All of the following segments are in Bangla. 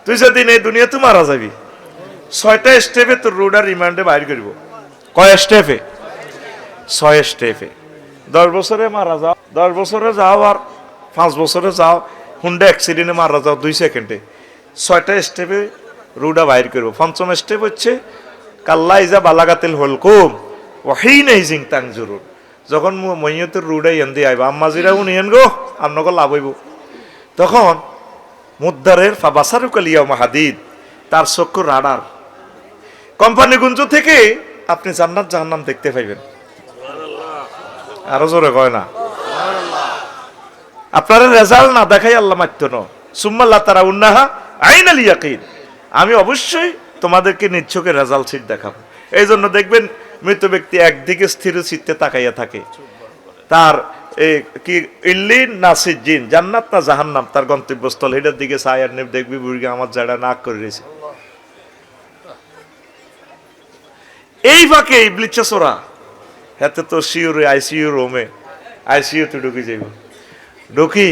তুই যেদিন এই দুনিয়াতে মারা যাবি 6টা স্টেপে তোর রুডা রিমান্ডে বাইর করব। কয় স্টেপে? 6 স্টেপে। 10 বছরে মারা যাও, 10 বছরে যাও, আর 5 বছরে যাও, হুন্ডা অ্যাক্সিডেন্টে মারা যাও 2 সেকেন্ডে। 6টা স্টেপে রুডা বাইর করব। পঞ্চম স্টেপ হচ্ছে কাল্লা ইজা বালাগাতিল হুলকুম ওয়াহিনা ইজিং তানজুরুন। যখন মইয়তের রুডা ইয়ান্দি আইবা আম্মাজিরা উনিয়েন গো আপনাকে লাভ হইব, তখন মুদ্দারের ফাবাসারুকালিয়া মাহাদিদ, তার চক্ষু রাডার। কোম্পানিগঞ্জ থেকে আপনি জান্নাত জাহান্নাম দেখতে পাইবেন। আরো জোরে কয় না? আপনারা রেজাল্ট না দেখাই আল্লাহ মাত্য ন সুম্মাল্লাহ তারা উন্নাহা আইনাল ইয়াকিন, আমি অবশ্যই তোমাদেরকে নিচ্ছকে রেজাল্ট সিট দেখাবো। এই জন্য দেখবেন মৃত ব্যক্তি একদিকে স্থির চিত্তে তাকাইয়া থাকে, তার কি ইল্লিন না সিজ্জিন, জান্নাত না জাহান্নাম, তার গন্তব্যস্থল এটার দিকে চায়। আর দেখবি বুড়ি আমার জায়গা নাক করে রয়েছে। এই ফাঁকে ইবলিসে চোরা হাতে তো শিওরে আইসিইউ রুমে, আইসিইউতে ঢুকে যাইব। ঢুকি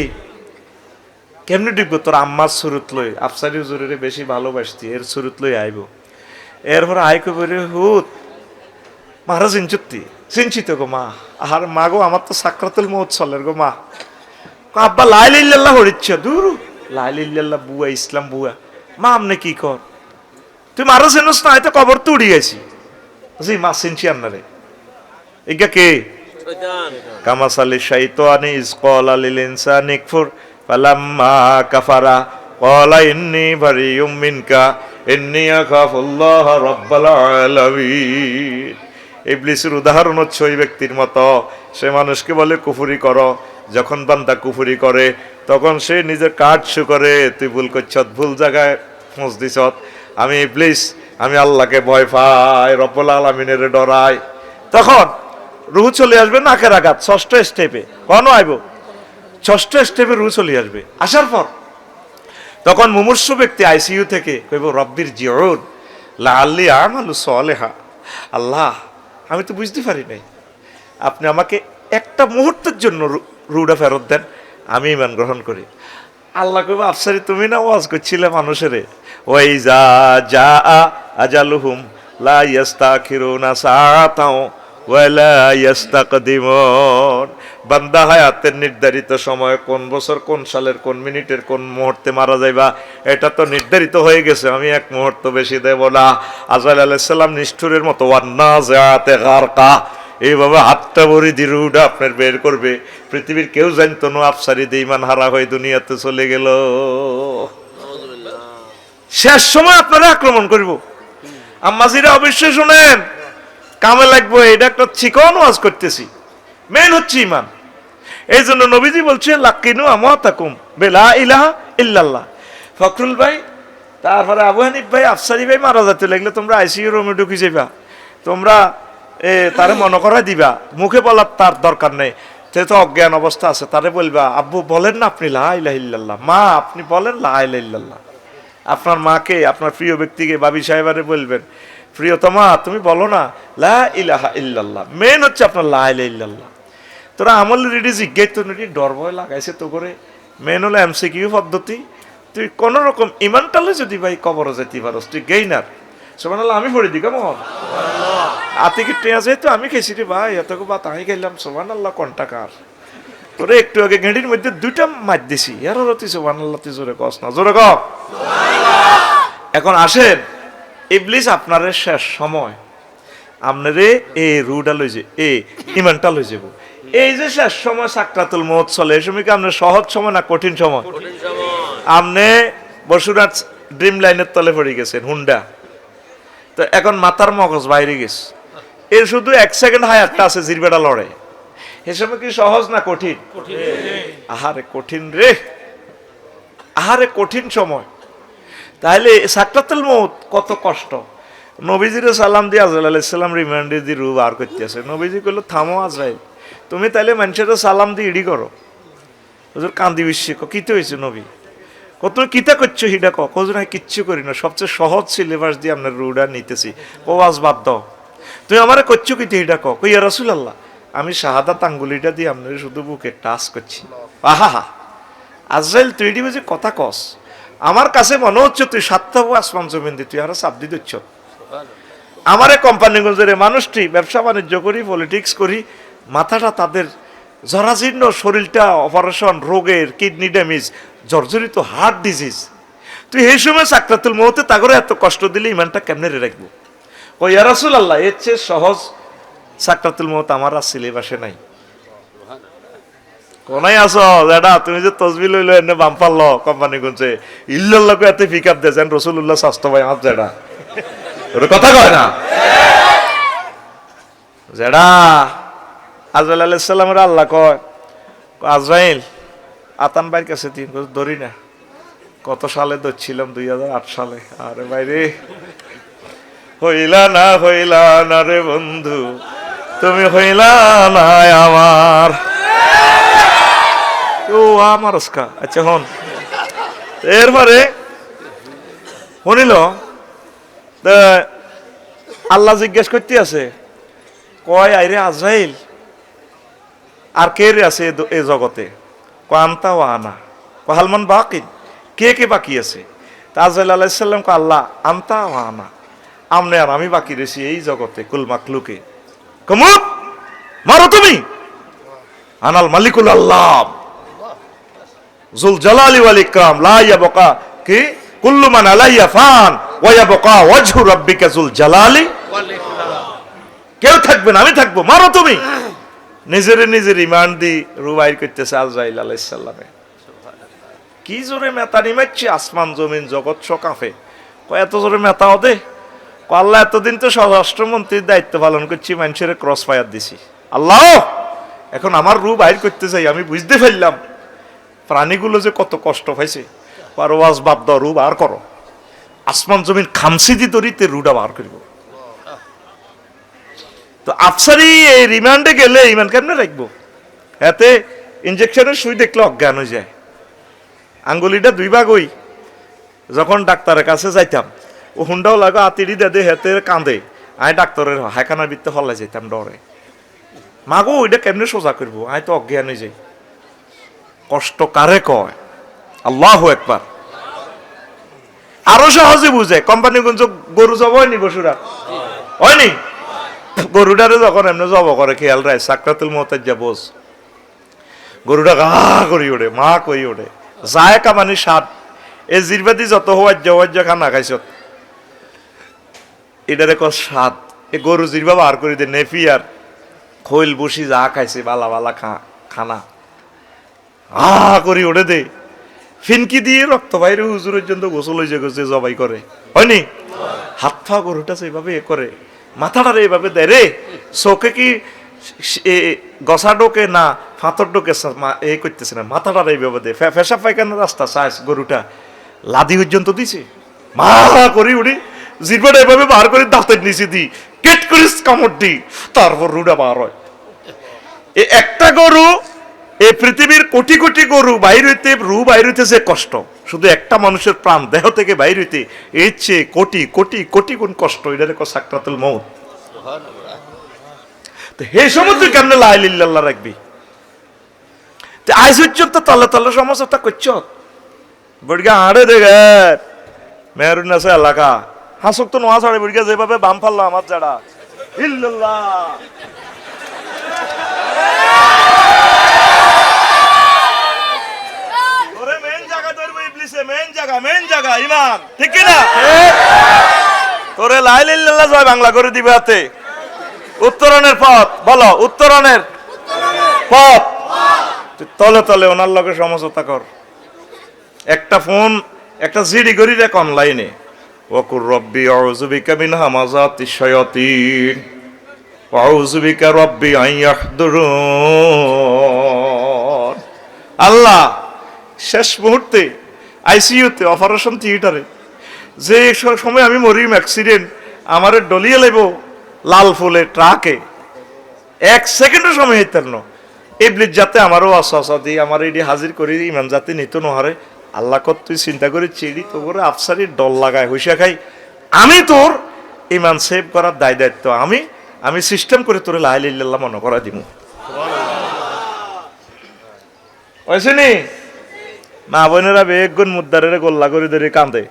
কেমনি ঢুকবো? তোর আম্মার সুরত লই, আফসারি হুজুরের বেশি ভালোবাসতি, এর সুরত লই আইব। এরপর আইকো বলে হুত মহারাজ ইনচুত্তি চিনচিত গো মা। আর মা গো আমার তো সাকরাতুল মউত চলের গো মা। আব্বা লা ইলাহা ইল্লাল্লাহ হরিচ্ছে দূর, লা ইলাহা ইল্লাল্লাহ বুয়া ইসলাম বুয়া। মা আমনে কি কর? তুই মারা চিনস না? হয়তো কবর তো উড়ি গেছি। জি মা চিনছি আপনারে। এগা কে? কামাসালি শাইতানি ইজ ক্বালা লিল ইনসানি কফুর ফালাম্মা কাফারা ক্বালা ইন্নী বারিয়ুম মিনকা ইন্নী আখাফুল্লাহ রাব্বাল আলামিন। ইবলিসের উদাহরণ হচ্ছে ওই ব্যক্তির মতো, সে মানুষকে বলে কুফরি করো। যখন বান্দা কুফরি করে তখন সে নিজের কাঠ শু করে, তুই ভুল করছ, ভুল জায়গায় পৌঁছ দিছ। আমি ইবলিস, আমি আল্লাহকে ভয় পাই, রব্বুল আলামিনের ডরাই। তখন রুহ চলে আসবে নাকের আঘাত। 6টা স্টেপে কখনো আইব, 6টা স্টেপে রুহ চলে আসবে। আসার পর তখন মুমূর্ষু ব্যক্তি আইসিইউ থেকে কইব রব্বির জিউন লাআল্লি আমালু সালিহা। আল্লাহ আমি তো বুঝতে পারি নাই, আপনি আমাকে একটা মুহূর্তের জন্য রুহটা ফেরত দেন, আমি ঈমান গ্রহণ করি। আল্লাহ কইব আফসারি তুমি না ওয়াজ করছিলে মানুষের, ওয়াইজা জা আজালুহুম লা ইস্তাখিরুনা সাআতাও ওয়ালা ইস্তাকদিমুন। বান্দা হায়াতের নির্ধারিত সময় কোন বছর কোন সালের কোন মিনিটের কোন মুহূর্তে মারা যাইবা এটা তো নির্ধারিত হয়ে গেছে, আমি এক মুহূর্ত বেশি দেব না। আজরাইল আলাইহিস সালাম নিষ্ঠুরের মতো ওয়ান্নাযাতে গারকা এইভাবে হাতটা ভরি দিরুডা আপনার বের করবে। পৃথিবীর কেউ জানতো না আফসারি দিয়ে ঈমান হারা হয়ে দুনিয়াতে চলে গেল। শেষ সময় আপনারা আক্রমণ করব। আম্মাজিরা অবশ্যই শুনেন, কামে লাগবো। এটা একটা চিকন ওয়াজ করতেছি, মেন হচ্ছে ঈমান। এই জন্য নবীজি বলছে লাকিনু আমাতাকুম বিলা ইলাহা ইল্লাল্লাহ। ফখরুল ভাই, তারপরে আবু হানিফ ভাই, আফসারি ভাই মারা যেতে লাগলে তোমরা আইসিইউ রুমে ঢুকে যাইবা, তোমরা তারে মনে করাই দিবা, মুখে বলার তার দরকার নেই। সে তো অজ্ঞান অবস্থা আছে, তারে বলবা আব্বু বলেন না আপনি লা ইলাহা ইল্লাল্লাহ, মা আপনি বলেন লা ইলাহা ইল্লাল্লাহ। আপনার মাকে, আপনার প্রিয় ব্যক্তিকে, বাবি সাহেবারে বলবেন প্রিয়তমা তুমি বলো না লা ইলাহা ইল্লাল্লাহ। মেন হচ্ছে আপনার লা ইলাহা ইল্লাল্লাহ। তোরা আমল রেডি জিজ্ঞাই তো রেডি ডর ভয় লাগাইছে তো করে। মেন হলো এমসিকিউ পদ্ধতি। তুই কোন রকম ইমানটালে যদি ভাই কবরে যেতে পারস তুই গেইনার। সুবহানাল্লাহ আমি পড়ে দিই কেমন আতিকে টেয়া যেহেতু আমি খেয়েছি রে ভাই, এত বা তাই গেলাম। সুবহানাল্লাহ কন্টাকার তোরে একটু আগে গেঁড়ির মধ্যে 2টা মার দিছি, এর তুই সুবহানাল্লাহ তুই জোরে কস না, জোরে ক। এখন আসেন, ইবলিস আপনার শেষ সময় আপনারে এই রুটা লই যে এই ইমানটা লই যাব। এই যে শেষ সময় সাকরাতুল মউত চলে, এই সময় কি আপনার সহজ সময় না কঠিন সময়? আপনি বসুরাট ড্রিম লাইনের তলে পড়ে গেছেন হুন্ডা, তো এখন মাথার মগজ বাইরে গেছে, এর শুধু 1 সেকেন্ড হায়াতটা আছে জিরবেটা লড়ে। এ সময় কি সহজ না কঠিন? আহারে কঠিন রে, আহারে কঠিন সময়। তাহলে সাকরাতুল মউত কত কষ্ট। নবীজির সালাম দিয়ে আজরাইল আলাইহিস সালাম রিমান্ডে দিয়ে রূহ বার করতেছে। নবীজি কইল থামো আজরাইল, তুমি তাইলে মানুষের সালাম দিয়ে ইডি করো। হুজুর কান্দি বিশ্বে কিতে হয়েছে নবী, কত কিতা করছো হিডা কজন কিচ্ছু করি না, সবচেয়ে সহজ সিলেবাস দিয়ে আপনার রুডা নিতেছি, ওয়াজ বাদ দাও। তুই আমারে করছো কিতে হিডা কই ইয়া রাসূলুল্লাহ, আমি শাহাদাত আঙ্গুলিটা দিয়ে আপনার শুধু বুকে টাচ করছি। আহা হা আজরাইল তুই এডি বুঝি কথা কস, আমার কাছে মনে হচ্ছে তুই সাতটা আসমান জমিন দি তুই আরো চাপ দি দিচ্ছ। আমারে কোম্পানিগঞ্জের মানুষটি ব্যবসা বাণিজ্য করি, পলিটিক্স করি, মাথাটা তাদের জরাজীর্ণ, শরীরটা অপারেশন, রোগের, কিডনি ড্যামেজ, জর্জরিত হার্ট ডিজিজ, তুই এই সময় সাকরাতুল মউতে তাগরে এত কষ্ট দিলে ইমানটা কেমনে রে রাখবো? ও ইয়া রাসূলুল্লাহ, এর চেয়ে সহজ সাকরাতুল মউত আমার আর সিলেবাসে নাই। কোনাই আছো দাদা, তুমি যে তসবি লইলো এনে বাম পারলো কোম্পানিগঞ্জে ইল্লাল্লাহকে এত পিক আপ দিয়েছেন রাসূলুল্লাহ স্বাস্থ্য ভাই আমার জেডা, ওর কথা কয় না জেডা। আজরাইল আলাইহিস সালামের আল্লাহ কয়, আজরাইল আতান ভাইয়ের কাছে দিন, ধরি না। কত সালে ধরছিলাম? 2008 সালে। আরে ভাইরে, হইলা না রে বন্ধু, তুমি হইলা না আমার। ও আমার ওস্কা। আচ্ছা হন, এরপরে শুনিল আল্লাহ জিজ্ঞেস করতে আছে, কয় আইরে আজরাইল আর কে রে আছে এ জগতে? আনতা ও আনা, হালমান বাকি, কে কে বাকি আছে? আজরাইল আলাইহিস সালাম কয়, আল্লাহ আনতা ও আনা, আমনে আর আমি বাকি রয়েছি এই জগতে, কুল মাকলুকে। কমুত মারো তুমি, আনাল মালিকুল আল্লাহ জুল জালালি ওয়াল ইকরাম লা ইয়াবকা কি কুল্লু মান আলাইয়া ফান ওয়া ইয়াবকা ওয়াজহু রাব্বিকা জুল জালালি ওয়াল ইকরাম। কেউ থাকবে না, আমি থাকবো, মারো তুমি। নিজের ইমান দি রুবাইর করতেছে আজরাইল আলাইহিস সালামে। কি জোরে মেতানি মারছে, আসমান জমিন জগৎ সকাফে। কয় এত জোরে মেতাও দে? আল্লাহ এতদিন তো স্বরাষ্ট্রমন্ত্রীর দায়িত্ব পালন করছি, মানুষের ক্রস ফায়ার দিছি। আল্লাহ এখন আমার রূপ বাইর করতে চাই, আমি বুঝতে পারলাম প্রাণীগুলো যে কত কষ্ট পাইছে। পারওয়াজ বাপ দাও, রূপ আর করো, আসমান জমিন খামসি দি দরিতে রুডা বার করব। তো আফসারি এই রিমান্ডে গেলে ইমান কেমনে রাখবো? এতে ইনজেকশনের সুই দেখলে অজ্ঞান হয়ে যায়। আঙ্গুলিটা 2 ভাগ হই। যখন ডাক্তারের কাছে যাইতাম, ও হুন্ডাও লাগো আতিরি দে হেতে কাঁদে, আমি ডাক্তারের হায়খানার ভিত্তে হল্লাই যাইতাম ডরে। মাগো ওইটা কেমনে সোজা করবো? আমি তো অজ্ঞান হয়ে যাই। কষ্ট কারে কয়? আল্লাহু আকবার। আরো সহজে বুঝে, কোম্পানিগঞ্জ গরু জব হয়নি বসুরা হয়নি? গরুটারে যখন এমনি জব করে খেয়াল রায়, সাকরাতুল মউতের যা বোঝ, গরুটা গা করি ওঠে, মা কই ওঠে, যায় কামানি স্বাদ। এ জিরবাদি যত হওয়ার খানা খাইছ, এটারে ক স্বাদ। এ গরু জিরবা বার করে দে, নেফি আর খৈল বসি যা খাইছে বালা বালা খানা করি ওঠে দে, ফিনকি দিয়ে রক্ত বাইরে হুজুরের জন্য গোসল হয়ে যে জবাই করে হয়নি? হাত পা গরুটা সেইভাবে এ করে, মাথাটা এইভাবে দেয় রে, চোখে কি গসা ডোকে না ফাঁতর ডোকে এ করতেছে না, মাথাটা এইভাবে দেয়। ফেসা পায়খানার রাস্তা চাষ গরুটা লাদি পর্যন্ত দিছে, মা করি উড়ি জিরবাটা এভাবে বার করে দাঁতের নিচে দি কেট করিস কামড় দি, তারপর রুডা বার হয়। একটা গরু, এই পৃথিবীর কোটি কোটি গরু বাইর হইতে, রু বাইর হইতে যে কষ্ট, শুধু একটা মানুষের প্রাণ দেহ থেকে বাইর হইতে এর চেয়ে কোটি কোটি কোটি গুণ কষ্ট। এটারে কো সাকরাতুল মউত। তো হে সময় তুই কেমনে লা ইলাহা ইল্লাল্লাহ রাখবি? তো আইস তো তলে তলে সমস্যাটা করছ বড়িয়া আড়ে দেখে মেহরুন আছে এলাকা হাসক তো নোয়া ছাড়ে বড়িয়া যেভাবে বাম ফাললো আমার যারা ইল্লাল্লাহ। মেন জায়গা ইমান ঠিক না? তোরে লা ইলাহা ইল্লাল্লাহ জয় বাংলা করে দিবে হাতে। উত্তরণের পথ বলো, উত্তরণের পথ। তলে তলে ওনার লগে সমঝোতা কর। একটা ফোন, একটা জিডি করি দেখ অনলাইনে, ওয়াকুর রব্বি আউযু বিকা মিন হামাযাতিশ শায়াতিন ওয়া আউযু বিকা রব্বি আন ইয়াহদুরুন। আল্লাহ শেষ মুহূর্তে আইসিইউতে, অপারেশন থিয়েটারে, যে সময় আমি মরিম অ্যাক্সিডেন্ট, আমারে ডলিয়ে লাইব লাল ফুলে ট্রাকে, 1 সেকেন্ডের সময় হইতেন না। ইবলিস যাতে আমারও আশা দিয়ে আমার এটি হাজির করি, ইমান যাতে নিত নহারে। আল্লাহ কত তুই চিন্তা করে চিড়ি তো করে আফসারি ডল লাগায় হইসা খাই, আমি তোর ইমান সেভ করার দায়িত্ব আমি সিস্টেম করে তোর লা ইলাহা ইল্লাল্লাহ মনে করা দিব। হয়েছে নি? মা বোনেরা বেগুন মুদ্দারের গোল্লা করে ধরে কান্দে,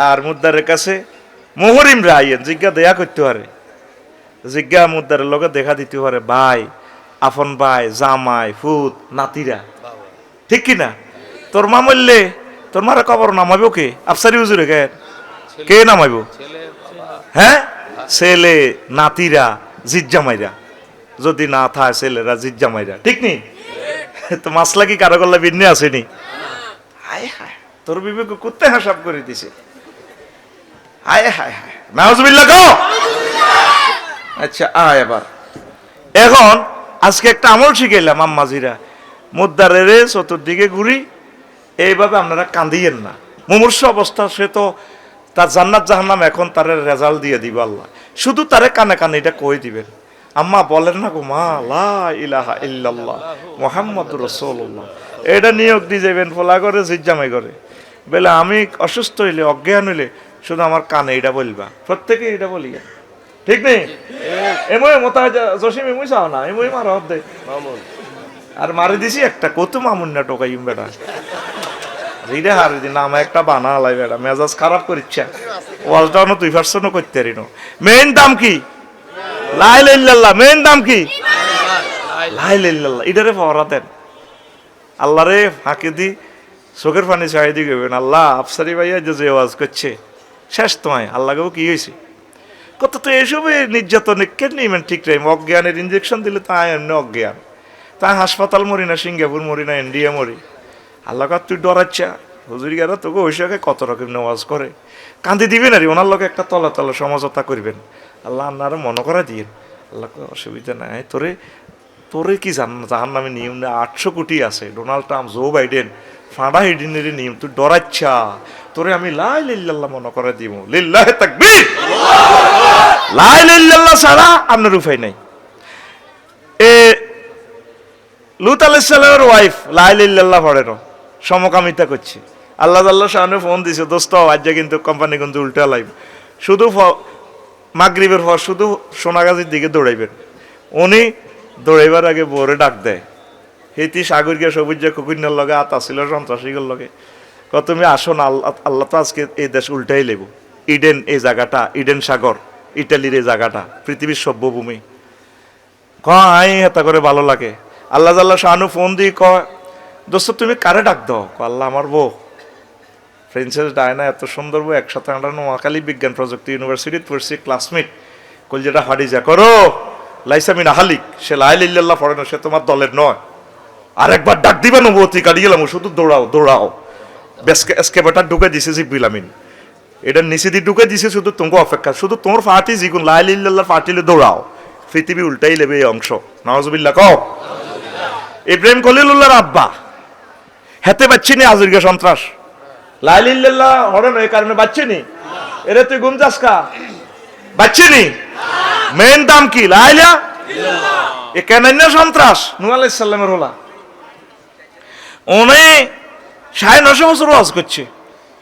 আর মুদ্দারের কাছে মোহরিমরা আইয়েন জিজ্ঞা দেয়া করতে পারে, জিজ্ঞা মুদ্দারের লোকে দেখা দিতে পারে ভাই, আফন ভাই, জামাই, ফুত, নাতিরা, ঠিক কিনা? তোর মা মরলে তোর মারা কবর নামাবো কে? আফসারি হুজুরে কে নামাইবো? হ্যাঁ, ছেলে, নাতিরা, জিজ্জামাইরা, যদি না থাকে ছেলেরা, জিজ্জামাইরা, ঠিক নি? তো মাসলা কি কারো গল্লা বিন্নে আসেনি? হায় হায়, তোর বিবেক কুত্তে হাসাব করে দিছে। হায় হায় হায়, নাউজুবিল্লাহ গো। আচ্ছা আয় এবার, এখন আজকে একটা আমল শিখাইলাম আম্মাজিরা, মুদ্দারের চতুর্দিকে ঘুরি, এইভাবে আপনারা কান্দিয়েন না। মুমূর্ষ অবস্থা, সে তো তার জান্নাত জাহান্নাম এখন তার রেজাল্ট দিয়ে দিব আল্লাহ, শুধু তারে কানে কানে এটা কই দিবেন, আম্মা বলেন না গো মা লা ইলাহা ইল্লাল্লাহ মুহাম্মাদুর রাসূলুল্লাহ, এটা নিয়োগ দিয়ে যাবেন ফলা করে জিজ্জামাই করে বলে আমি অসুস্থ হইলে, অজ্ঞান হইলে শুধু আমার কানে এটা বলবা, প্রত্যেকে এটা বলি, ঠিক নেই? এমই মতা জসিম এমই চাও না, এমই মারা হতে আর মারি দিছি একটা, কত মামুন না টোকাইম বেটা, রিডে হারি দিন নামে একটা বানা লাই বেটা, মেজাজ খারাপ করিচ্ছে, ওয়ালটাও না 2% করতে পারি না। মেইন দাম কি? লা ইলাহা ইল্লাল্লাহ। মেইন দাম কি? লা ইলাহা ইল্লাল্লাহ। এটারে ফহরা দেন, আল্লাহরে ফাঁকি দি চোখের পানি চাই দি গেবেন, আল্লাহ আফসারি ভাইয়া যে ওয়াজ করছে শেষ তোমায়, আল্লাহকেও কি হয়েছে কত, তো এসবে নির্যাতন কেন নিবেন, ঠিক টাইম অজ্ঞানের ইঞ্জেকশন দিলে তাই এমনি অজ্ঞান, তাই হাসপাতাল মরি না, সিঙ্গাপুর মরি না, ইন্ডিয়া মরি, আল্লাহ কার তুই ডরাচ্ছা, হুজুরি গেরা তোকে ওইসবে কত রকম নেওয়াজ করে, কান্দি দিবেন আর ওনার লোক একটা তলা তলা সমঝোতা করবেন, আল্লাহ আপনারা মনে করা দিয়েন, আল্লাহ অসুবিধা নাই, তোরে তোরে কি জাহান্নামে নিয়ম না, 800 কোটি আছে, ডোনাল্ড ট্রাম্প, জো বাইডেন, ফাঁড়া হিডিনের নিয়ম, তুই ডরাচ্ছা, তোরে আমি লা ইলাহা ইল্লাল্লাহ মনে করে দিব, লিল্লাহি তাকবীর, লা ইলাহা ইল্লাল্লাহ ছাড়া আপনার উপায় নাই। এ লূত আলাইহিস সালামের ওয়াইফ লা ইলাহা ইল্লাল্লাহ পড়ে না, সমকামিতা করছে, আল্লাহ তাআলা সামনে ফোন দিছে, দোস্ত আজ কিন্তু কোম্পানি কিন্তু উল্টা লাইব, শুধু মাগরিবের পর শুধু সোনাগাজীর দিকে দৌড়াইবেন, উনি দৌড়াইবার আগে বউরে ডাক দেয়, হেতি সাগর গিয়া সবুজ কুকুরনার লগে আত আসিল সন্ত্রাসীগুর লগে, তুমি আসো না, আল্লাহ তো আজকে এই দেশ উল্টাই লেব, ইডেন এই জায়গাটা, ইডেন সাগর ইটালির এই জায়গাটা পৃথিবীর সভ্যভূমি, আই হেতা করে ভালো লাগে, আল্লাহ জাল্লাহ শাহানু ফোন দিয়ে কয়, দোস্ত তুমি কারে ডাক দাও, আল্লাহ আমার বউ প্রিন্সেস ডায়না, এত সুন্দর বউ, একসাথে আমরা নোয়াখালী বিজ্ঞান প্রযুক্তি ইউনিভার্সিটিতে পড়ছি, ক্লাসমেট, কলজেটা হাডিজা করো লাইসামিন আহালিক, সে লা ইলাহা ইল্লাল্লাহ পড়ে না, সে তোমার দলের নয়, আরেকবার ডাক দিবে নবতী কাটি গেলাম, শুধু দৌড়াও দৌড়াও, এসকেভেটার ঢুকে দিছে জিব্বিলামিন, এটা নিচে দিয়ে ঢুকে দিছে, শুধু তোমাকে অপেক্ষা, শুধু তোমার পার্টি জিগুন লা ইলাহা ইল্লাল্লাহ পার্টিলে দৌড়াও, পৃথিবী উল্টাই লেবে এই অংশ, নাউজুবিল্লাহ কও। ইব্রাহিম খলিলুল্লাহর আব্বা হেতে বাচ্চিনি আজরিকা সন্ত্রাস, লা ইলাহা ইল্লাল্লাহ হরে না, এই কারণে বাচ্চিনি, এরে তুই গুম যাস কা, বাচ্চিনি মেইন দাম কি? লা ইলাহা ইল্লাল্লাহ। এ কেন সন্ত্রাস? নূহ আলাইহিস সালামের হলা, উনি 950 বছর ওয়াজ করছে,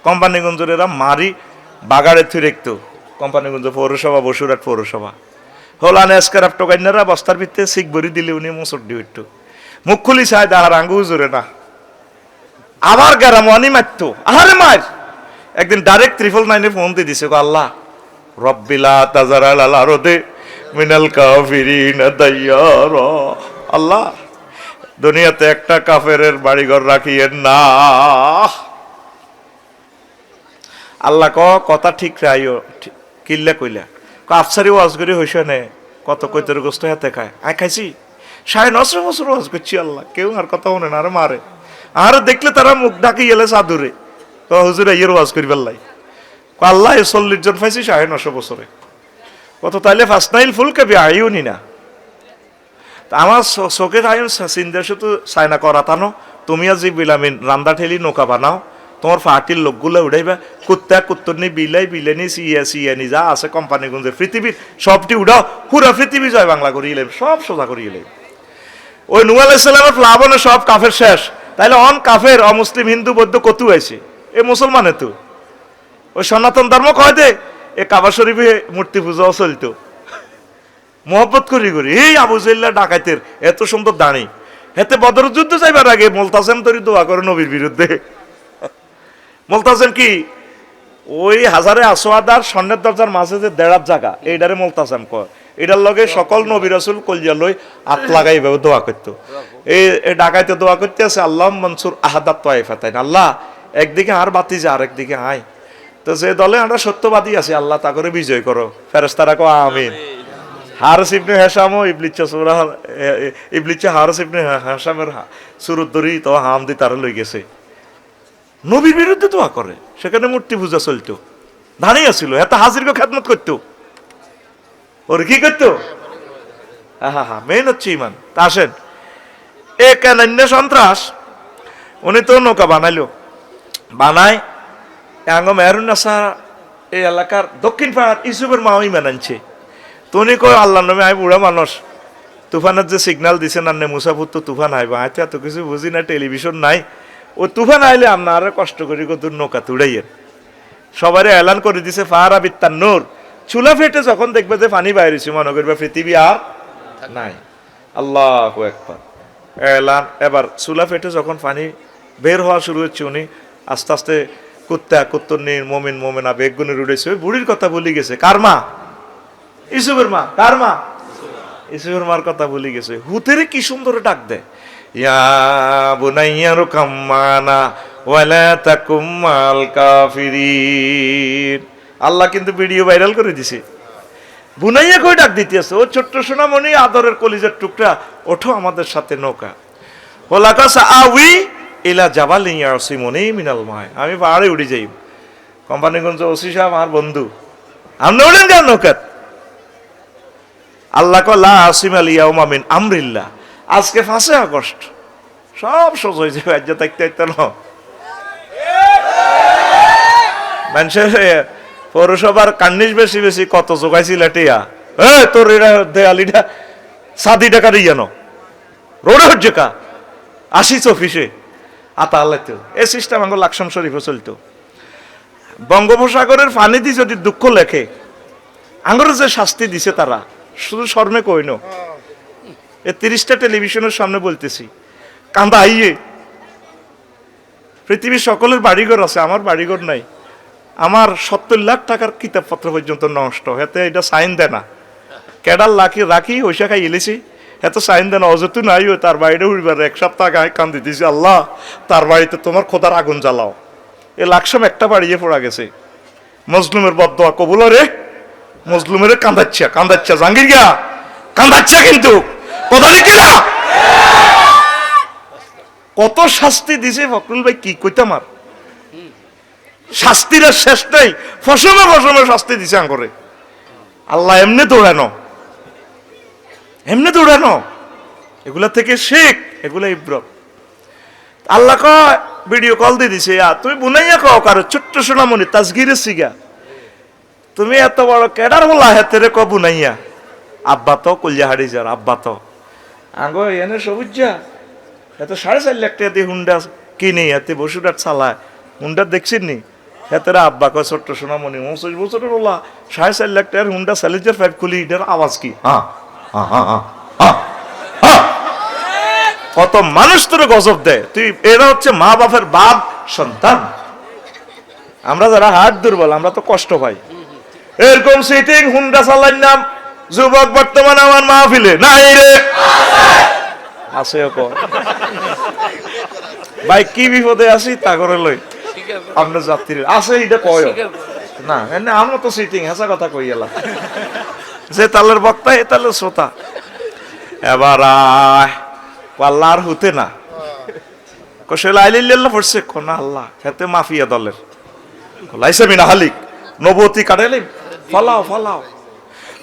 কোম্পানিগঞ্জের এরা মারি বাগারে থুই রেখতো, কোম্পানিগঞ্জ পৌরসভা, বসুরহাট পৌরসভা, হোলান এসকার টোকাইনারা বস্তার ভিতরে শিখ ভরি দিলে উনি মুসর দিয়ে উঠতো, মুখ খুলি চায় দাঁড়ার আঙ্গু জোরে না, আবার গেরাম অনি মারতো, আহারে মার, একদিন ডাইরেক্ট 999 ফোন দিয়ে দিছে, আল্লাহ রব্বিলা তাজারাল আল আরদে মিনাল কাফিরিনা দাইয়ারা, আল্লাহ দুনিয়াতে একটা কাফেরের বাড়িঘর রাখিয়েন না, আল্লাহ কথা ঠিক রাইও, কিল্লা কইলা আফসারি ওয়াজ করি হইছে নে, কত কৈতর গোস্ত হাতে খায়, আয় খাইছি, 950 বছর ওয়াজ করছি, আল্লাহ কেউ আর কথা শুনে না, আরে মারে, আর দেখলে তারা মুখ ঢাকি গেলে চাদুরে, হুজুর ইয়ের ওয়াজ করি বেল্লাই, আল্লাহ 40 জন পাইছি 950 বছরে, কত তাইলে ফাসনাইল ফুলকে আইও নি না, আমার চোখের আয়ন চিন্তা শুধু চায়না করা তানো, তুমি আজ বিলামিন রান্দা ঠেলি নৌকা বানাও, তোমার পার্টির লোকগুলো উঠাইবা, কুত্তা কুত্তরনি বিলাই বিলেনি সিয়ানি যা আছে কোম্পানিগঞ্জে পৃথিবীর সবটি উঠাও, পুরা পৃথিবী জয় বাংলা করিয়ে এলাম, সব সোজা করিয়ে এলাম, ওই নূহ আলাইহিস সালামের প্লাবনে সব কাফের শেষ, তাইলে অন কাফের অমুসলিম হিন্দু বৌদ্ধ কত আছে, এ মুসলমানে তো ওই সনাতন ধর্ম কয় দে, এ কাবা শরীফে মূর্তি পূজাও চলতো, মোহব্বত করি করি, এই আবু জাহেল ডাকাইতের এত সুন্দর দাঁড়ি, হেতে বদর যুদ্ধ যাইবার আগে মুলতাসেম তরি দোয়া করে নবীর বিরুদ্ধে। মুলতাসেম কি ওই হাজারে আসওয়াদার স্বর্ণের দরজার মাঝে যে দেড়ার জায়গা এইটারে মুলতাসেম কয়। এটার লগে সকল নবী রাসূল কলজা লই হাত লাগাই ভাবে দোয়া করতো। এই ডাকাইতে দোয়া করতে আছে আল্লাহ মনসুর আহাদাত তাইফাতাইন, আল্লাহ একদিকে আর বাতিজা আর একদিকে আয়। তো যে দলে আমরা সত্যবাদী আছি আল্লাহ তা করে বিজয় করো। ফেরেশতারা কয় আমিন। হারিস ইবনে হিশামও ইবলিচ্চা সূরা ইবলিচ্চা হারিস ইবনে হিশামের সুরত ধরি তো হাম দি তারা লই গেছে। নবীর বিরুদ্ধে দোয়া করে, সেখানে মূর্তি পূজা চলতো, দাঁড়িয়ে ছিল, এত হাজিরকে খেদমত করতো। ওর কি করতো? হা মেন হচ্ছে ইমান। তা আসেন এ কেনান্য সন্ত্রাস, উনি তো নৌকা বানাইলো, বানায় আঙ্গ মেহরুন্নাসা এই এলাকার দক্ষিণ পাড়ার ইসুফের মা ইমান আনছে। তো উনি কয় আল্লাহ নামে আয় বুড়া মানুষ, তুফানের যে সিগন্যাল দিছেন আন্নে মুসাফুর তো তুফান আইবা, আয় তো এত কিছু বুঝি না, টেলিভিশন নাই, ও তুফান আইলে আপনারা কষ্ট করি কত নৌকা তুড়াইয়ের। সবাই এলান করে দিছে ফাহারা বিত্তার নূর, চুলা ফেটে যখন দেখবে যে পানি বাইরেছে মনে করবে পৃথিবী আর নাই। আল্লাহু আকবার এলান। এবার চুলা ফেটে যখন পানি বের হওয়া শুরু হচ্ছে, উনি আস্তে আস্তে কুত্তা কুত্তনির মমিন মমিনা বেগুনের উড়েছে। ওই বুড়ির কথা ভুলে গেছে। কার মা? ইসুফের মা। কার মা? ইসুফের মার কথা ভুলে গেছে। হুতেরে কি সুন্দর ডাক দেয়, ইয়া বুনাইয়া রুকাম মানা ওয়ালা তাকুম মাল কাফিরিন। আল্লাহ কিন্তু ভিডিও ভাইরাল করে দিছে। বুনাইয়া কই ডাক দিতে আছে, ও ছোট্ট সোনামণি আদরের কলিজার টুকরা, ওঠো আমাদের সাথে নৌকা। ওলাকাসা আউই ইলা জাবালিন ইয়াসিমুনি মিনাল মায়, আমি পাহাড়ে উড়ে যাই। কোম্পানিগঞ্জ ওসি সাহেব আমার বন্ধু, আপনি উড়েন কেন নৌকাত? আল্লাহ লা আসিম আল ইয়াউমা মিন আমরিল্লাহ, আজকে 5 আগস্ট সব সোজ হয়ে যাবে। আজ থাকতে থাকতে না মানুষের পৌরসভার কান্নিস বেশি বেশি কত জোগাইছিল টিয়া, তোর এরা দেয়ালিটা 7 টাকা দিয়ে নো রোডে হচ্ছে কা 80 অফিসে আতা আল্লাহ। এই সিস্টেম আমার লাকসাম শরীফে চলতো। বঙ্গোপসাগরের পানি দিয়ে যদি দুঃখ লেখে, আঙ্গুর যে শাস্তি দিছে তারা শুধু শর্মে কইন। এ 30টা টেলিভিশনের সামনে বলতেছি, কান্দা আইয়ে। পৃথিবীর সকলের বাড়িঘর আছে, আমার বাড়িঘর নাই। আমার 70 লাখ টাকার কিতাবপত্র পর্যন্ত নষ্ট, এতে এটা সাইন দেয় না। কেডার লাখি রাখি ওইসা খাই এলেছি, এত সাইন দেয় না। অযথু নাই তার বাড়িতে উড়বার 1 সপ্তাহ আগে কান্দি দিয়েছি, আল্লাহ তার বাড়িতে তোমার খোদার আগুন জ্বালাও। এ লাকসাম একটা বাড়িয়ে পড়া গেছে। মজলুমের বদদোয়া কবুল রে, মজলুমের কান্দাচ্ছা কান্দাচ্ছা জাঙ্গির গিয়া কান্দাচ্ছা, কিন্তু কথা লিখি না। কত শাস্তি দিছে ফখরুল ভাই, কি কইতাম আর। শাস্তির শেষ নাই, ফসমে ফসমে শাস্তি দিছে আঙ্গরে। আল্লাহ এমনি দৌড়ানো, এমনি দৌড়ানো, এগুলা থেকে শেখ, এগুলা ইব্রত। আল্লাহ কয় ভিডিও কল দিয়ে দিছে, তুমি বুনাইয়া কও কারো ছোট্ট সোনামণি তাজগিরের সিগা, তুমি এত বড় কেডার হলা হেতেরে ক বুনাইয়া। আব্বা তো কলিয়া হাড়ি যার আব্বা তো আঙ্গ এনে সবুজা এত 4.5 লাখ টাকা দিয়ে হুন্ডা কিনে এতে বসুরাট চালায়। হুন্ডা দেখছেন নি? হেতেরা আব্বা কয় ছোট্ট সোনামণি 29 বছরের হলা 4.5 লাখ টাকার হুন্ডা স্যালেঞ্জার 5 খুলি, এটার আওয়াজ কি? কত মানুষ তোরে গজব দেয়। তুই এরা হচ্ছে মা বাপের বাপ সন্তান। আমরা যারা হাট দুর্বল আমরা তো কষ্ট পাই। এরকম সিটিং হুন্ডা চালার নাম যুবক বর্তমানে আমার মাহফিলে নাই রে, আছে ভাই কি বিপদে আছি তা করে লই আমরা যাত্রী আছে এটা কয় না, এনে আমরা তো সিটিং হেসা কথা কই এলাম। যে তালের বক্তা এ তালের শ্রোতা। এবার পাল্লার হতে না কষেলা আইলিল্লাহ পড়ছে কোনা আল্লাহ হেতে মাফিয়া দলের লাইসে মিনা হালিক নবতী কাটাইলে ফলাও ফলাও।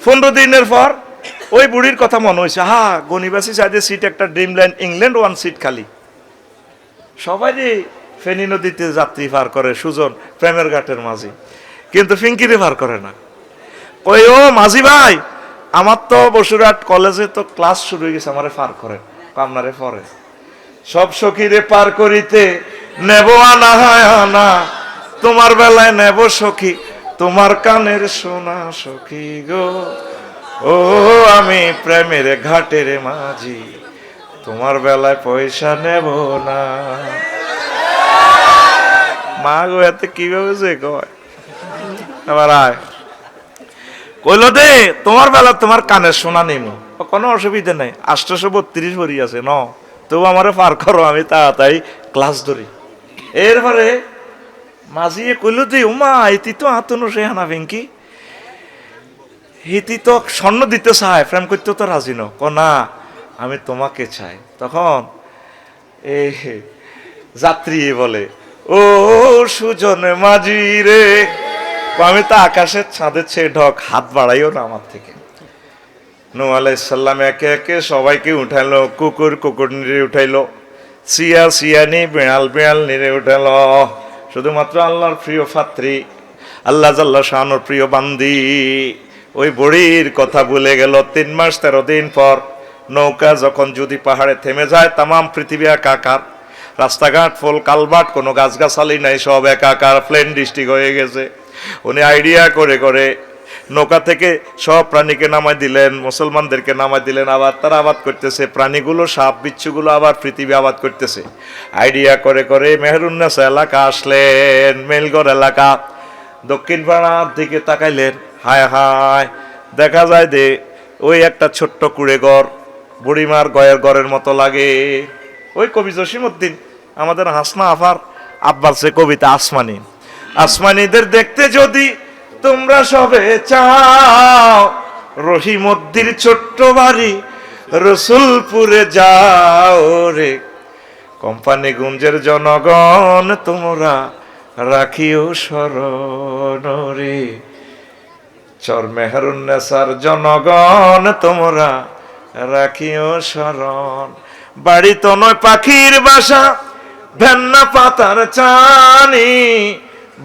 15 দিনের পর ওই বুড়ির কথা মনে হয়েছে, গনিবাসী সাইডে সিট একটা ড্রিমল্যান্ড ইংল্যান্ড 1 সিট খালি। সবাই ফেনী নদীতে যাত্রী পার করে, সুজন প্রেমের ঘাটের মাঝি, কিন্তু ফিঙ্কিরে পার করে না। ওই ও মাঝি ভাই আমার তো বসুরহাট কলেজে তো ক্লাস শুরু হয়ে গেছে, আমারে পার করেন। আপনারে পরে সব সখীরে পার করিতে নেব আনা হয় আনা, তোমার বেলায় নেব সখী তোমার কানের সোনা সখী গো। ও আমি প্রেমের ঘাটের মাঝি তোমার বেলায় পয়সা নেব না। মা গো এতে কিভাবে যে কয়, এবার আয় কইল দে তোমার বেলা তোমার কানের শোনা নেই, কোনো অসুবিধা নেই, 832 ভরি আছে ন, তবু আমারে পার করো, আমি তাড়াতাড়ি ক্লাস ধরি। এরপরে মাঝিয়ে কইল দে উমা এটি তো আতনো সে হানা ভেঙ্কি, হিতি তো স্বর্ণ দিতে চায়, প্রেম করতে তো রাজি ন, না আমি তোমাকে চাই। তখন এই যাত্রী বলে ও সুজন মাঝি রে, আমি তো আকাশের চাঁদের চেয়ে ঢক, হাত বাড়াইও না আমার থেকে। নূহ আলাইহিস সালাম একে একে সবাইকে উঠাইলো, কুকুর কুকুর নিরে উঠাইলো, সিয়া সিয়ানি বিড়াল বিড়াল নিরে উঠাইলো, শুধুমাত্র আল্লাহর প্রিয় পাত্রী, আল্লাহ জাল্লা শানুর প্রিয় বান্দি ওই বুড়ির কথা ভুলে গেল। 3 মাস 13 দিন পর নৌকা যখন যদি পাহাড়ে থেমে যায়, তামাম পৃথিবী একাকার, রাস্তাঘাট ফুল কালভার্ট, কোনো গাছগাছালি নাই, সব একাকার, প্লেন ডিস্ট্রিক্ট হয়ে গেছে। উনি আইডিয়া করে করে নৌকা থেকে সব প্রাণীকে নামাই দিলেন, মুসলমানদেরকে নামাই দিলেন, আবার তারা আবাদ করতেছে, প্রাণীগুলো সাপ বিচ্ছুগুলো আবার পৃথিবী আবাদ করতেছে। আইডিয়া করে করে মেহেরুন্নেসা এলাকা আসলেন, মেলগড় এলাকা, দক্ষিণ পাড়ার দিকে তাকাইলেন, হায় হায় দেখা যায় যে ওই একটা ছোট্ট কুড়ে ঘর, বুড়িমার গয়ের ঘরের মতো লাগে। ওই কবি জসিমউদ্দিন আমাদের হাসনা আফার আব্বার সে কবিতা আসমানি, আসমানিদের দেখতে যদি তোমরা সবে চাও, রহিমদ্দির ছোট্ট বাড়ি রসুলপুরে যাও রে, কোম্পানিগঞ্জের জনগণ তোমরা রাখিও স্মরণ রে, চর মেহেরুন্নেসার জনগণ তোমরা রাখিও স্মরণ। বাড়ি তো নয় পাখির বাসা, ভেন্না পাতার চানি,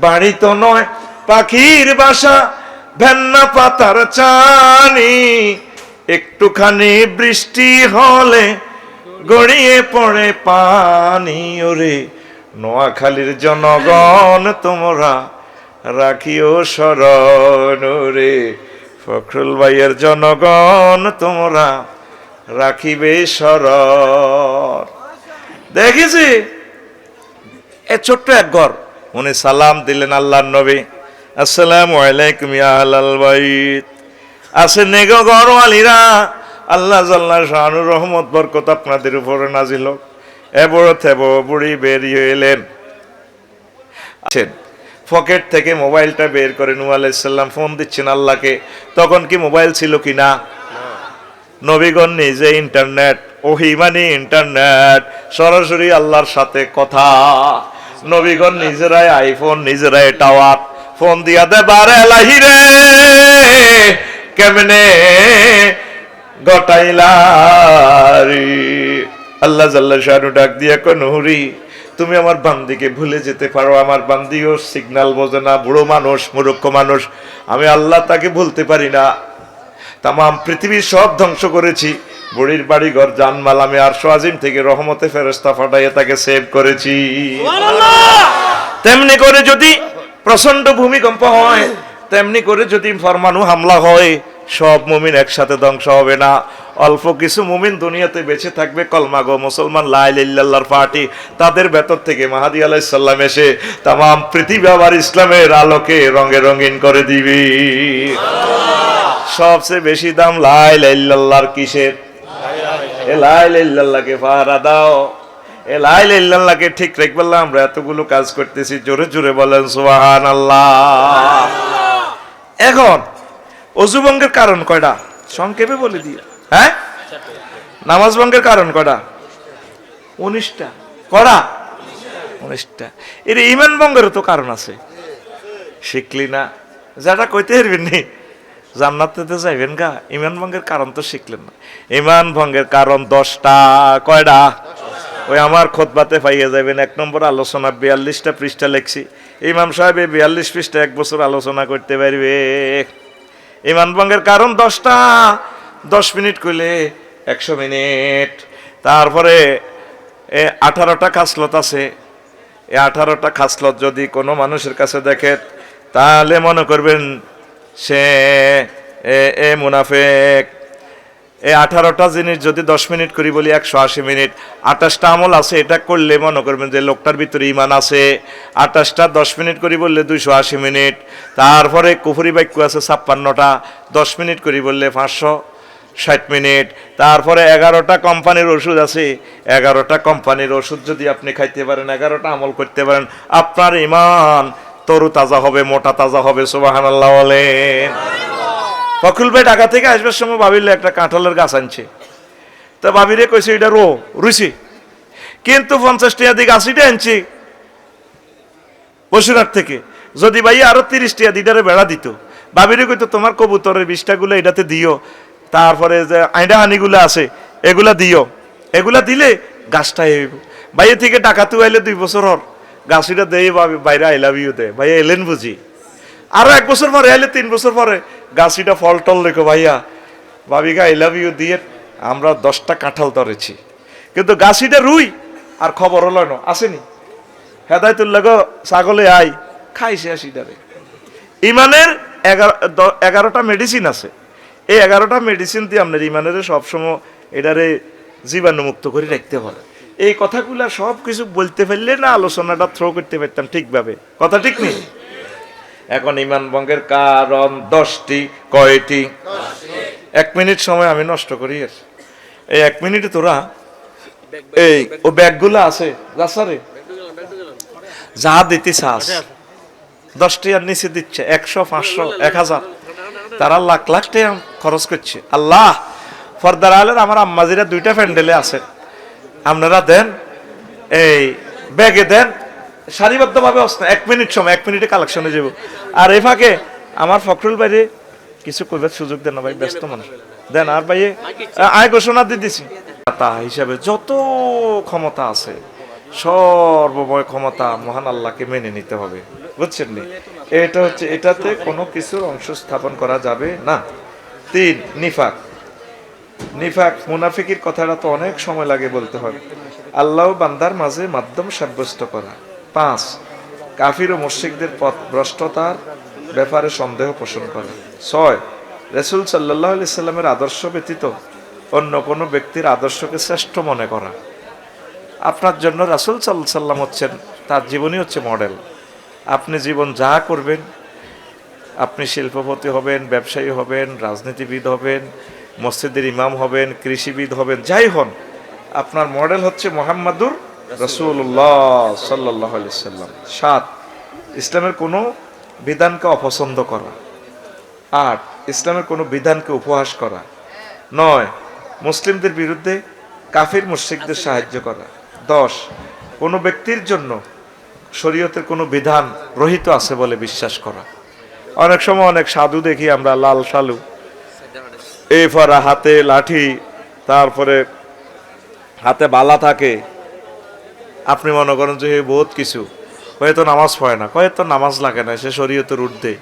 বাড়ি তো নয় পাখির বাসা, ভেন্না পাতার চানি, একটুখানি বৃষ্টি হলে গড়িয়ে পড়ে পানি ওরে, নোয়াখালীর জনগণ তোমরা রাখিও স্মরণ রে, ফখরুল ভাইয়ের জনগণ তোমরা রাখিবে স্মরণ। দেখেছি এ ছোট্ট এক ঘর, উনি সালাম দিলেন আল্লাহর নবী, আসসালামু আলাইকুম ইয়া আহলাল বাইত। আছে নেগো ঘরওয়ালিরা, আল্লাহ জাল্লা শানুর রহমত বরকত আপনাদের উপরে নাজিল হোক। এবড়ো থেবো বুড়ি বেরিয়ে এলেন, আছেন পকেট থেকে মোবাইলটা বের করে নূহ আলাইহিস সালাম ফোন দিচ্ছেন আল্লাহকে। তখন কি মোবাইল ছিল কিনা? নবীগণ নিজে ইন্টারনেট, ওহী মানে ইন্টারনেট, সরাসরি আল্লাহর সাথে কথা। নবীগণ নিজেরাই আইফোন, নিজেরাই টাওয়ার, ফোন দিয়া দে বারে লাহিরে কেমনে গটাইলারি। আল্লাহ জাল্লা শানু ডাক দিয়া কো নুহরি, তুমি আমার বান্দিকে ভুলে যেতে পারো, আমার বান্দিও সিগন্যাল বোঝে না, বুড়ো মানুষ, মূর্খ মানুষ, আমি আল্লাহ তাকে ভুলতে পারি না। তামাম পৃথিবীর সব ধ্বংস করেছি, বুড়ির বাড়ি ঘর জানমাল আমি আরশ আজিম থেকে রহমতে ফেরেশতা পাঠাইয়া তাকে সেভ করেছি। তেমনি করে যদি প্রচন্ড ভূমিকম্প হয়, তেমনি করে যদি পরমাণু হামলা হয়, সব মুমিন একসাথে ধ্বংস হবে না, অল্প কিছু মুমিন দুনিয়াতে বেঁচে থাকবে, কলমাগো মুসলমান লা ইলাহা ইল্লাল্লাহর পার্টি, তাদের ভেতর থেকে মাহদী আলাইহিস সালাম এসে তামাম পৃথিবী আবার ইসলামের আলোকে রঙে রঙিন করে দিবে। সবচেয়ে বেশি দাম লা ইলাহা ইল্লাল্লাহর কিসের? এ লা ইলাহা ইল্লাল্লাহকে পাহারা দাও, এ লা ইলাহা ইল্লাল্লাহকে ঠিক রাখবে। আমরা এতগুলো কাজ করতেছি, জোরে জোরে বলেন সুবহানাল্লাহ। এখন অজু ভঙ্গের কারণ কয়টা সংক্ষেপে বলে দিই। হ্যাঁ, নামাজ ভঙ্গের কারণ কয়টা? 19টা। কয়টা? 19টা। এর ঈমান ভঙ্গেরও তো কারণ আছে, শিখলি না, যেটা কইতে পারবেন নি জান্নাতে যাইবেন গা, ঈমান ভঙ্গের কারণ তো শিখলেন না। ঈমান ভঙ্গের কারণ 10টা। কয়টা? ওই আমার খুতবাতে পাইয়ে যাবেন, 1 নম্বর আলোচনা, 42টা পৃষ্ঠা লিখছি। ইমাম সাহেব 42 পৃষ্ঠা 1 বছর আলোচনা করতে পারবে। ঈমান ভঙ্গের কারণ 10টা, 10 মিনিট কইলে 100 মিনিট। তারপরে 18টা খাসলত আছে, এই 18টা খাসলত যদি কোনো মানুষের কাছে দেখে, তাহলে মনে করবেন সে মুনাফেক। এই 18টা জিনিস যদি 10 মিনিট করি বলি 180 মিনিট। 28টা আমল আছে, এটা করলে মনে করবেন যে লোকটার ভিতরে ঈমান আছে। 28টা 10 মিনিট করি বললে 280 মিনিট। তারপরে কুফরি বাক্য আছে 56টা, 10 মিনিট করি বললে 560 মিনিট। তারপরে 11টা কোম্পানির ওষুধ আছে, 11টা কোম্পানির ওষুধ যদি আপনি খাইতে পারেন, 11টা আমল করতে পারেন, আপনার ঈমান তরু তাজা হবে, মোটা তাজা হবে। সুবহানাল্লাহ বলেন। ফখরুল ভাই ঢাকা থেকে আসবার সময় ভাবিলে একটা কাঁঠালের গাছ আনছে, তো ভাবিরে কইছে এটা রুইছি, কিন্তু 50 টাকা দিয়ে গাছিটা আনছি বসুরহাট থেকে। যদি ভাই আরো 30 টাকা দিটারে বেড়া দিত, ভাবিরে কইতো তোমার কবুতরের 20টা গুলো এটাতে দিও, তারপরে যে আইডা হানিগুলো আছে এগুলা দিও, এগুলা দিলে গাছটা হইব। ভাইয়ের থেকে টাকা তুই আইলে 2 বছর হর গাছিটা দেয় বাইরে আই লাভ ইউ দে, ভাইয়া এলেন বুঝি। আরো 1 বছর পরে আইলে 3 বছর পরে গাছিটা ফল টল রেখো, ভাইয়া ভাবিকা আই লাভ ইউ দিয়ে আমরা 10টা কাঁঠাল ধরেছি, কিন্তু গাছিটা রুই আর খবর হলো না আসেনি। হেদায়তুল্লাহ গো ছাগলে আই খাইছে আসিটারে। ইমানের 11টা মেডিসিন আছে, এই 11টা মেডিসিন দিয়ে আপনার ইমানের সবসময় এটারে জীবাণুমুক্ত করে রাখতে হয়। এই কথাগুলা সব কিছু বলতে পারলে না আলোচনাটা থ্রো করতে পারতাম ঠিকভাবে, কথা ঠিক নেই। এখন ইমান ভঙ্গের কারণ 10টি, কয়টি? 1 মিনিট সময় আমি নষ্ট করি। এই 1 মিনিটে তোরা এই ও ব্যাগগুলো আছে রাস্তারে যা দিতে চাস 10টি আর নিচে দিচ্ছে 100, 500, 1000, তারা লাখ লাখ টাকা খরচ করছে। আল্লাহ ফরদার আলের আমার আম্মাজিরা 2টা প্যান্ডেলে আছে, আপনারা দেন এই ব্যাগে দেন সারিবদ্ধভাবে। 1 মিনিট সময়, 1 মিনিটে কালেকশনে যাব। আর এই ফাঁকে আমার ফখরুল ভাইরে কিছু কইবার সুযোগ দেন না ভাই, ব্যস্ত মানুষ দেন। আর ভাইয়ে আয় ঘোষণা দিয়ে দিছি তা হিসাবে যত ক্ষমতা আছে সর্বময় ক্ষমতা মহান আল্লাহকে মেনে নিতে হবে, বুঝছেন নি? এটা হচ্ছে, এটাতে কোনো কিছুর অংশ স্থাপন করা যাবে না। 3 নিফাক। নিফাক মুনাফিকির কথাটা তো অনেক সময় লাগে বলতে হয়। আল্লাহ বান্দার মাঝে মাধ্যম সাব্যস্ত করা। 5 কাফির ও মুশরিকদের পথ ভ্রষ্টতার ব্যাপারে সন্দেহ পোষণ করা। 6 রাসূল সাল্লাল্লাহু আলাইহি সাল্লামের আদর্শ ব্যতীত অন্য কোনো ব্যক্তির আদর্শকে শ্রেষ্ঠ মনে করা। আপনার জন্য রাসূল সাল্লাল্লাহু আলাইহি সাল্লাম হচ্ছেন, তার জীবনই হচ্ছে মডেল। আপনি জীবন যা করবেন, আপনি শিল্পপতি হবেন, ব্যবসায়ী হবেন, রাজনীতিবিদ হবেন, মসজিদের ইমাম হবেন, কৃষিবিদ হবেন, যাই হন, আপনার মডেল হচ্ছে মুহাম্মাদুর রাসূলুল্লাহ সাল্লাল্লাহু আলাইহি সাল্লাম। 7 ইসলামের কোনো বিধানকে অপছন্দ করা। 8 ইসলামের কোনো বিধানকে উপহাস করা। 9 মুসলিমদের বিরুদ্ধে কাফির মুশরিকদের সাহায্য করা। 10 কোনো ব্যক্তির জন্য শরীয়তের কোনো বিধান রহিত আছে বলে বিশ্বাস করা। অনেক সময় অনেক সাধু দেখি আমরা, লাল সালু, এই ফরা হাতে লাঠি, তারপরে হাতে বালা থাকে, আপনি মনে করেন যে বহুত কিছু, হয়তো নামাজ পড়ে না, হয়তো নামাজ লাগে না, সে শরীয়তের ঊর্ধ্বে।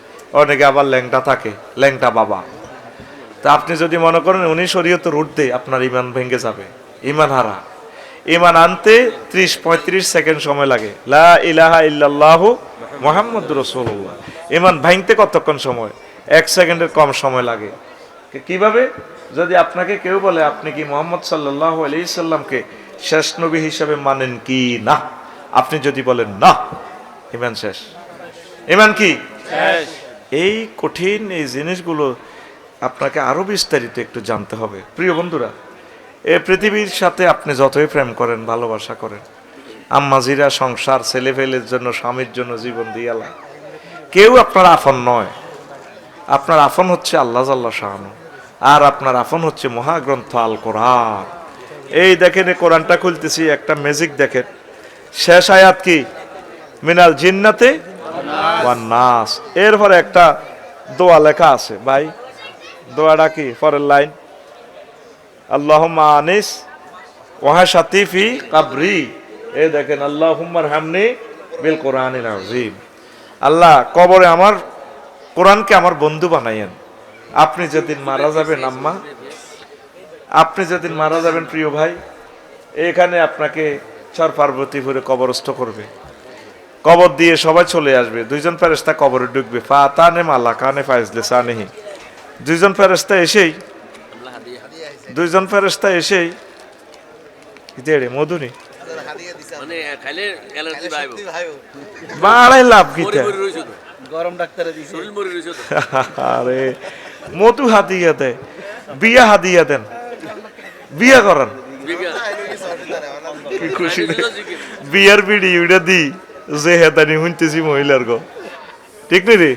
অনেকে আবার ল্যাংটা থাকে, ল্যাংটা বাবা। তা আপনি যদি মনে করেন উনি শরীয়তের ঊর্ধ্বে, আপনার ইমান ভেঙে যাবে, ইমান হারা। ইমান আনতে 30-35 সেকেন্ড সময় লাগে। লা ইলাহা ইল্লাল্লাহু মুহাম্মাদুর রাসূলুল্লাহ। ইমান ভাঙতে কতক্ষণ সময়? 1 সেকেন্ডের কম সময় লাগে। কিভাবে? যদি আপনাকে কেউ বলে আপনি কি মুহাম্মদ সাল্লাল্লাহু আলাইহি সাল্লামকে শেষ নবী হিসাবে মানেন কি না, আপনি যদি বলেন না, ইমান শেষ। ইমান কি শেষ? এই কঠিন এই জিনিসগুলো আপনাকে আরো বিস্তারিত একটু জানতে হবে। প্রিয় বন্ধুরা, এই পৃথিবীর সাথে আপনি যতই প্রেম করেন, ভালোবাসা করেন, আম্মাজিরা সংসার, ছেলেফেলের জন্য, স্বামীর জন্য জীবন দিয়ালা, কেউ আপনার আপন নয়। আপনার আপন হচ্ছে আল্লাহ জাল্লা শাআনু, আর আপনার আপন হচ্ছে মহাগ্রন্থ আল কোরআন। এই দেখেন, এই কোরআনটা খুলতেছি, একটা ম্যাজিক দেখেন। শেষ আয়াত কি? মিনাল জিন্নাতে ওয়ান নাস। এরপরে একটা দোয়া লেখা আছে ভাই, দোয়াটা কি? পরের লাইন, আল্লাহুম্মা আনিস ওয়াহাশাতি ফি কবরি। এই দেখেন, আল্লাহুম্মা রহমনি বিল কোরআনিল আযীম। আল্লাহ কবরে আমার কোরআনকে আমার বন্ধু বানাইয়েন। আপনি যেদিন মারা যাবেন আম্মা, আপনি যেদিন মারা যাবেন প্রিয় ভাই, এখানে আপনাকে চর পার্বতীপুরে কবরস্থ করবে। কবর দিয়ে সবাই চলে আসবে, 2জন ফেরেশতা কবরে ঢুকবে। ফাতানে মালাকানে ফাইজলে সানেহি। 2জন ফেরেশতা এসেই দুইজন ফেরেশতা এসেই দেড়ে মধুনি মানে খাইলে অ্যালার্জি ভাইবো বাড়াই লাভ কি মরি মরি রইছো তো গরম ডাক্তারে দিছে শরীর মরি রইছো তো আরে মধু হাতিয়া দেয় বিয়া হাতিয়া দেন বিয়া করান বিঘা কি খুশি রে। বিয়ার বিড়ি উড়ে দি যে হেতানি শুনতেছি মহিলার গো ঠিক নি রে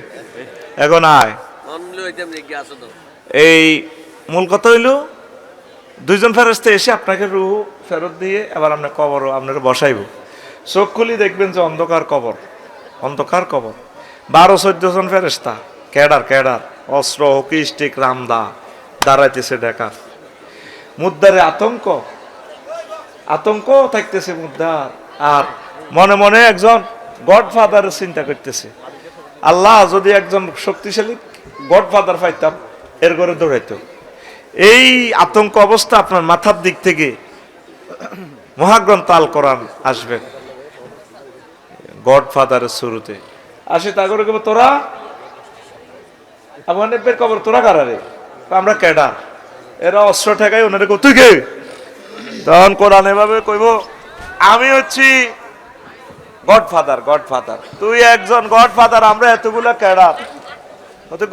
এখন আয় অনলি হইতাম রে গ্যাস তো এই মূল কথা হইল দুইজন ফেরেশতা এসে আপনাকে রূহ ফেরত দিয়ে এবার আপনার কবরও আপনার বসাইব চোখ খুলি দেখবেন যে অন্ধকার কবর 12-14 জন ফেরেশতা ক্যাডার অস্ত্র হকি স্টিক রামদা দাঁড়াইতেছে ডেকার মুদ্দারে আতঙ্ক থাকতেছে মুদ্দার আর মনে মনে একজন গডফাদারের চিন্তা করতেছে আল্লাহ যদি একজন শক্তিশালী গডফাদার পাইতাম এর ঘরে দৌড়াইতো এই আতঙ্ক অবস্থা আপনার মাথার দিক থেকে মহাগ্রন্থ আল কোরআন আসবে গডফাদারের শুরুতে আসে তা করে কেবল তোরা আবহানের কবর তোরা কারারে আমরা ক্যাডার এরা অস্ত্র ঠেকাই ওনারে তুই কে তখন কোরআন এভাবে কইব আমি হচ্ছি গডফাদার তুই একজন গডফাদার আমরা এতগুলা ক্যাডার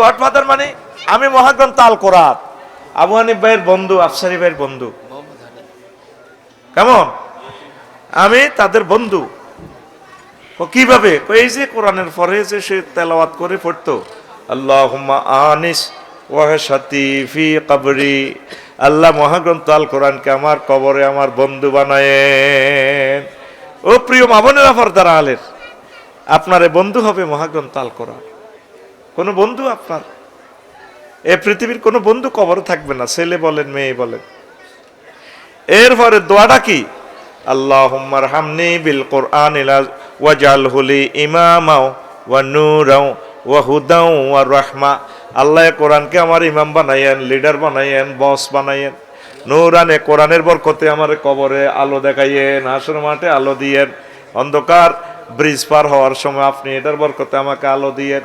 গডফাদার মানে আমি মহাগ্রন্থ আল কোরআন আবু হানিফ ভাইয়ের বন্ধু আফসারি ভাইয়ের বন্ধু কেমন আমি তাদের বন্ধু কিভাবে এই যে কোরআনের পরে যে সে তেলাওয়াত করে পড়তো আল্লাহুম্মা আনিস ওয়াহশাতি ফি কবরি আল্লাহ মহাগ্রন্থ আল কোরআনকে আমার কবরে আমার বন্ধু বানায়েন ও প্রিয় মা বোনেরা পর্দার আলের আপনার বন্ধু হবে মহাগ্রন্থ আল কোরআন কোন বন্ধু আপনার এ পৃথিবীর কোনো বন্ধু কবরে থাকবে না ছেলে বলেন মেয়ে বলেন এরপরে দোয়াটা কি আল্লাহুম্মা রহমনি বিল কোরআন ওয়াজআলহু লি ইমামাও ওয়া নূরাও ওয়া হুদাও ওয়া রাহমা আল্লাহ কোরআনকে আমার ইমাম বানাইয়েন লিডার বানাইয়েন বস বানাইয়েন নূরানে কোরআনের বরকতে আমার কবরে আলো দেখাইয়েন হাসর মাঠে আলো দিয়েন অন্ধকার ব্রিজ পার হওয়ার সময় আপনি এটার বরকতে আমাকে আলো দিয়েন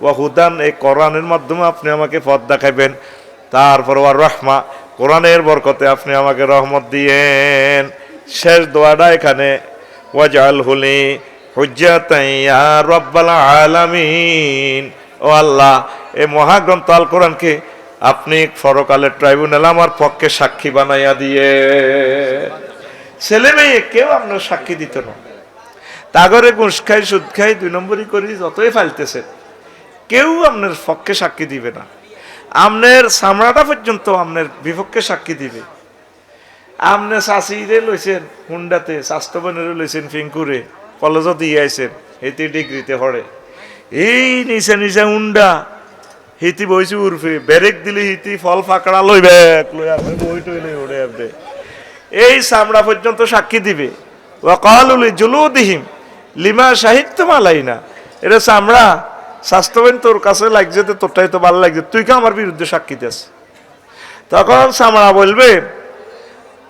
ওয়া হুদান এই কোরআনের মাধ্যমে আপনি আমাকে পথ দেখাইবেন তারপর ওয়া রাহমা কোরআনের বরকতে আপনি আমাকে রহমত দিয়েন শেষ দোয়াটা এখানে ওয়াজআলহু লি হুজ্জাতান ইয়া রাব্বাল আলামিন ও আল্লাহ এই মহাগ্রন্থ আল কোরআনকে আপনি পরকালের ট্রাইব্যুনাল আমার পক্ষে সাক্ষী বানাইয়া দিয়ে ছেলে মেয়ে কেউ আপনার সাক্ষী দিত না তাগরে ঘুষ খাই সুদ খাই 2 নম্বরই করি যতই ফালতেছে কেউ আপনার পক্ষে সাক্ষী দিবে না আপনার সামরাটা পর্যন্ত আপনার বিপক্ষে সাক্ষী দিবে আপনি শাশিরে লইছেন হুন্ডাতে স্বাস্থ্যবানের লইছেন ফিঙ্কুরে কলেজও দিয়ে আইছেন হেতি ডিগ্রিতে পড়ে এই নিচে হুন্ডা হিতি বইছি উর্ফে ব্রেক দিলে হিতি ফল ফাঁকড়া লইবে লই আপনি বই টইলে ওড়ে আপনি এই চামড়া পর্যন্ত সাক্ষী দিবে ওয়াকালু লিজুলুদিহিম লিমা শাহিদতুম আলাইনা এটা চামড়া স্বাস্থ্যবান তোর কাছে লাগছে তো তোরটাই তো ভালো লাগছে তুই কে আমার বিরুদ্ধে সাক্ষী দিস তখন চামড়া বলবে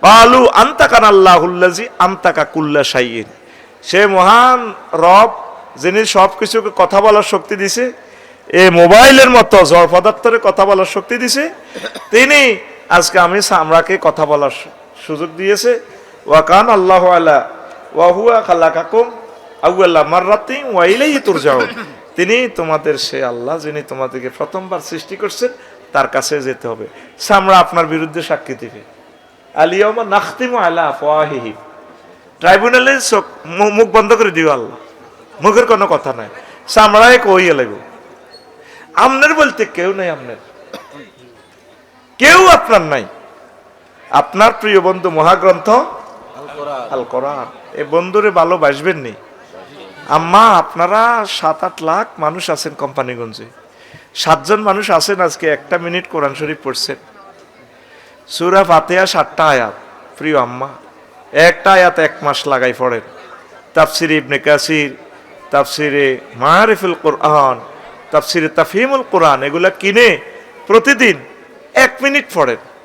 কালু আনতাকান আল্লাহুল্লাজি আনতাকা কুল্লা শাইইন সে মহান রব যিনি সব কিছুকে কথা বলার শক্তি দিছে এই মোবাইলের মতো জড় পদার্থের কথা বলার শক্তি দিছে তিনি আজকে আমি চামড়াকে কথা বলার সুযোগ দিয়েছে ওয়াকান আল্লাহু আলা ওয়া হুয়া খালাকাকুম আউয়ালা মাররাতিন ওয়া ইলাইহি তুরজাউন তিনি তোমাদের সে আল্লাহ যিনি তোমাদেরকে প্রথমবার সৃষ্টি করছেন তার কাছে যেতে হবে চামড়া আপনার বিরুদ্ধে সাক্ষী দিবে আলিয়াউমা নাখতিমু আলা আফওয়াহিহিম ট্রাইব্যুনালে মুখ বন্ধ করে দিও আল্লাহ মুখের কোনো কথা নাই চামড়ায় কইয়া লাগবে আমনের বলতে কেউ নাই আমনের কেউ আপনার নাই আপনার প্রিয় বন্ধু মহাগ্রন্থ আল কোরআন এই বন্ধুরে ভালোবাসবেন নি আম্মা আপনারা 7-8 লাখ মানুষ আছেন কোম্পানিগঞ্জে 7 জন মানুষ আছেন আজকে 1 মিনিট কোরআন শরীফ পড়ছেন সূরা ফাতিহা 7টা আয়াত প্রিয় আম্মা একটা আয়াত 1 মাস লাগাই পড়েন তাফসিরে ইবনে কাসির তাফসিরে মারিফুল কোরআন তাফসিরে তাফহিমুল কোরআন এগুলা কিনে প্রতিদিন 1 মিনিট পড়েন